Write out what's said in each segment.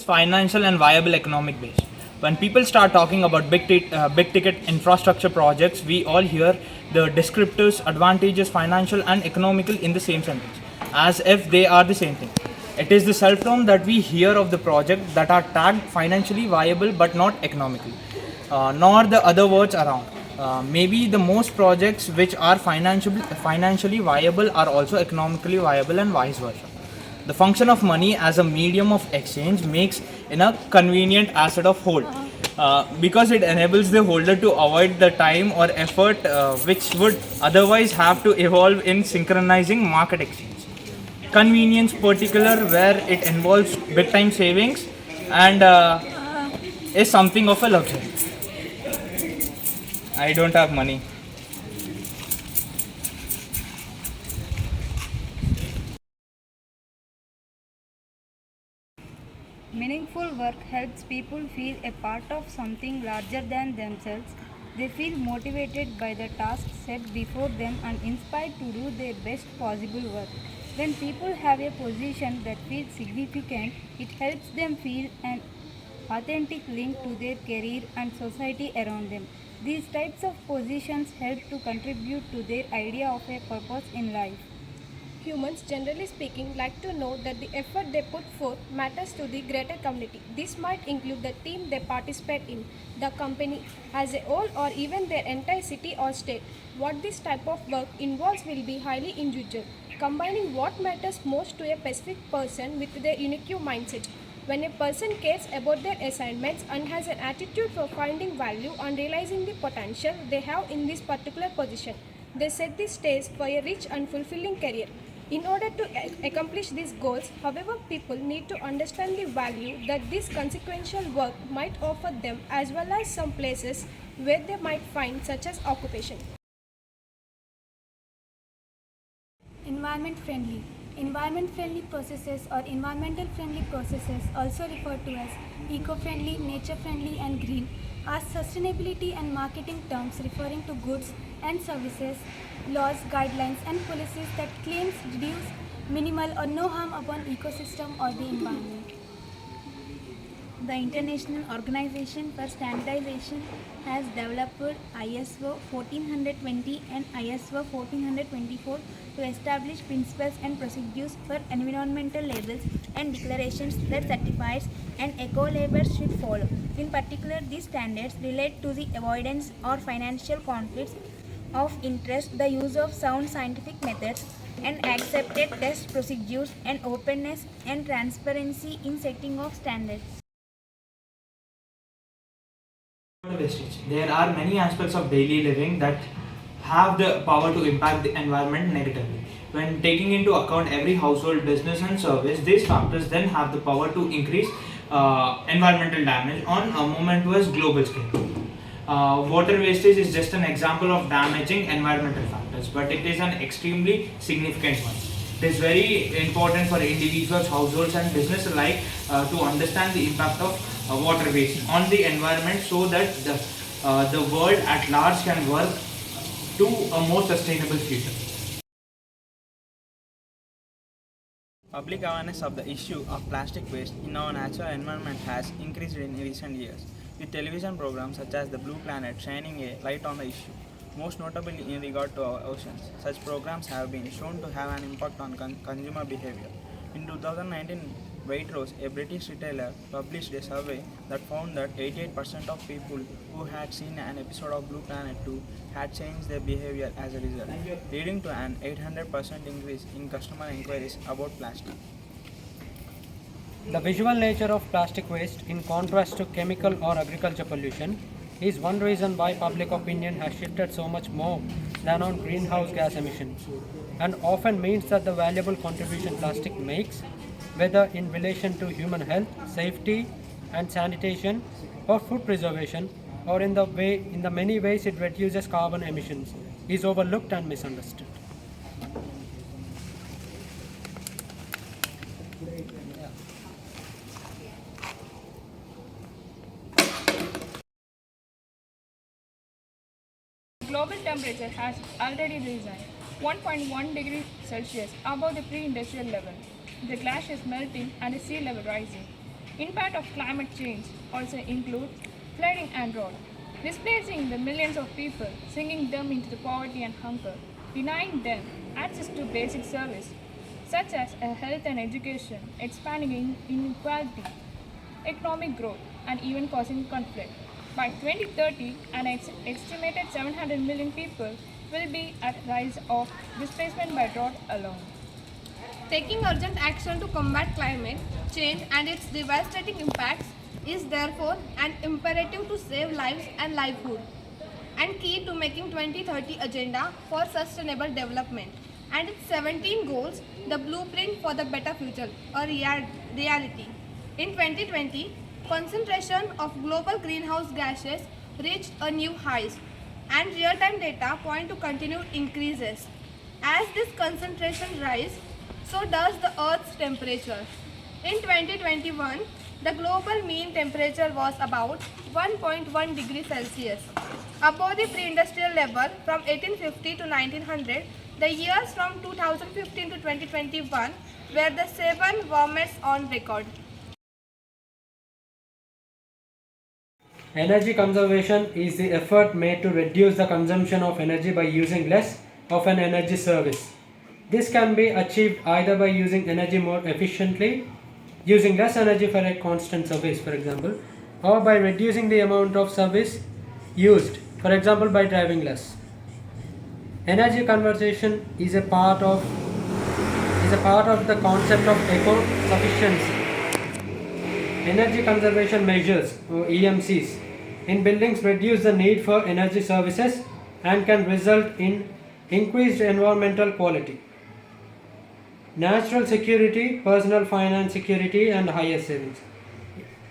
it's financial and viable economic base. When people start talking about big ticket infrastructure projects, we all hear the descriptors, advantages, financial and economical in the same sentence, as if they are the same thing. It is the self term that we hear of the project that are tagged financially viable but not economically, nor the other words around. Maybe the most projects which are financially viable are also economically viable and vice versa. The function of money as a medium of exchange makes in a convenient asset of hold, because it enables the holder to avoid the time or effort which would otherwise have to evolve in synchronizing market exchange. Convenience, particular where it involves big time savings and is something of a luxury. I don't have money. Meaningful work helps people feel a part of something larger than themselves. They feel motivated by the task set before them and inspired to do their best possible work. When people have a position that feels significant, it helps them feel an authentic link to their career and society around them. These types of positions help to contribute to their idea of a purpose in life. Humans, generally speaking, like to know that the effort they put forth matters to the greater community. This might include the team they participate in, the company as a whole, or even their entire city or state. What this type of work involves will be highly individual, combining what matters most to a specific person with their unique mindset. When a person cares about their assignments and has an attitude for finding value and realizing the potential they have in this particular position, they set the stage for a rich and fulfilling career. In order to accomplish these goals, however, people need to understand the value that this consequential work might offer them, as well as some places where they might find such as occupation. Environment friendly. Environment friendly processes or environmental friendly processes, also referred to as eco-friendly, nature friendly and green, are sustainability and marketing terms referring to goods and services, laws, guidelines and policies that claims reduce minimal or no harm upon ecosystem or the environment. The International Organization for Standardization has developed ISO 1420 and ISO 1424 to establish principles and procedures for environmental labels and declarations that certifiers and eco-labels should follow. In particular, these standards relate to the avoidance or financial conflicts of interest, the use of sound scientific methods, and accepted test procedures, and openness and transparency in setting of standards. Wastage. There are many aspects of daily living that have the power to impact the environment negatively. When taking into account every household, business, and service, these factors then have the power to increase environmental damage on a momentous global scale. Water wastage is just an example of damaging environmental factors, but it is an extremely significant one. It is very important for individuals, households, and business alike to understand the impact of water waste on the environment, so that the world at large can work to a more sustainable future. Public awareness of the issue of plastic waste in our natural environment has increased in recent years, with television programs such as The Blue Planet shining a light on the issue, most notably in regard to our oceans. Such programs have been shown to have an impact on consumer behavior. In 2019, Waitrose, a British retailer, published a survey that found that 88% of people who had seen an episode of Blue Planet 2 had changed their behavior as a result, leading to an 800% increase in customer inquiries about plastic. The visual nature of plastic waste, in contrast to chemical or agriculture pollution, is one reason why public opinion has shifted so much more than on greenhouse gas emissions, and often means that the valuable contribution plastic makes, whether in relation to human health, safety and sanitation, or food preservation, or in the many ways it reduces carbon emissions, is overlooked and misunderstood. Global temperature has already risen 1.1 degrees Celsius above the pre-industrial level. The glacier is melting and the sea level rising. Impact of climate change also includes flooding and drought, displacing the millions of people, sinking them into the poverty and hunger, denying them access to basic service such as health and education, expanding inequality, economic growth, and even causing conflict. By 2030, an estimated 700 million people will be at rise of displacement by drought alone. Taking urgent action to combat climate change and its devastating impacts is therefore an imperative to save lives and livelihood, and key to making 2030 agenda for sustainable development and its 17 goals the blueprint for the better future, a reality. In 2020, concentration of global greenhouse gases reached a new highs, and real-time data point to continued increases. As this concentration rise, so does the Earth's temperature. In 2021, the global mean temperature was about 1.1 degrees Celsius, above the pre-industrial level from 1850 to 1900. The years from 2015 to 2021 were the 7 warmest on record. Energy conservation is the effort made to reduce the consumption of energy by using less of an energy service. This can be achieved either by using energy more efficiently, using less energy for a constant service, for example, or by reducing the amount of service used, for example, by driving less. Energy conservation is a part of the concept of eco-sufficiency. Energy conservation measures, or EMCs, in buildings reduce the need for energy services and can result in increased environmental quality, natural security, personal finance security, and higher savings.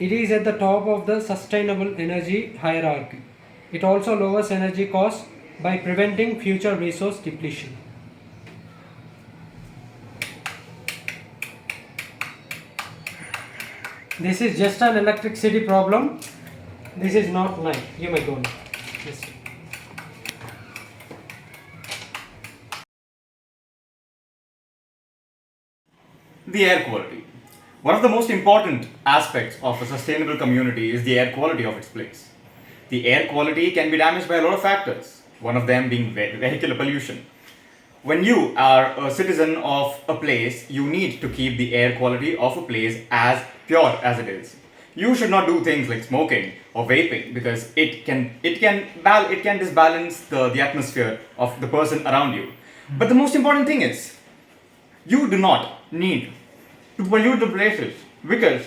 It is at the top of the sustainable energy hierarchy. It also lowers energy costs by preventing future resource depletion. This is just an electricity problem. This is not mine. You may go now. Yes. The air quality. One of the most important aspects of a sustainable community is the air quality of its place. The air quality can be damaged by a lot of factors, one of them being vehicular pollution. When you are a citizen of a place, you need to keep the air quality of a place as pure as it is. You should not do things like smoking or vaping because it can disbalance the atmosphere of the person around you. But the most important thing is, you do not need to pollute the places because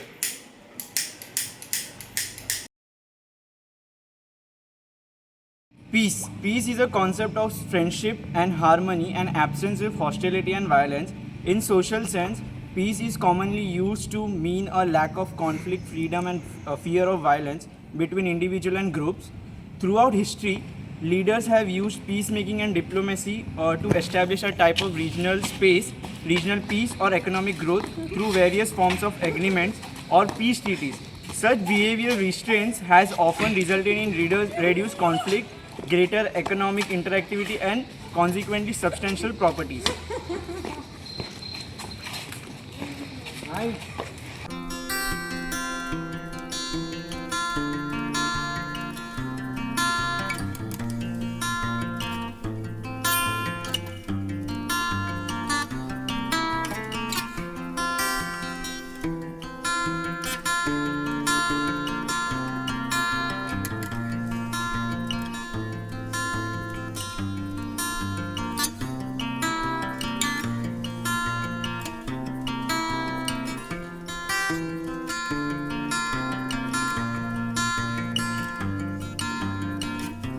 Peace. Peace is a concept of friendship and harmony and absence of hostility and violence. In social sense, peace is commonly used to mean a lack of conflict, freedom, and fear of violence between individual and groups. Throughout history, leaders have used peacemaking and diplomacy to establish a type of regional peace or economic growth through various forms of agreements or peace treaties. Such behavioral restraints has often resulted in reduced conflict, greater economic interactivity, and consequently substantial properties.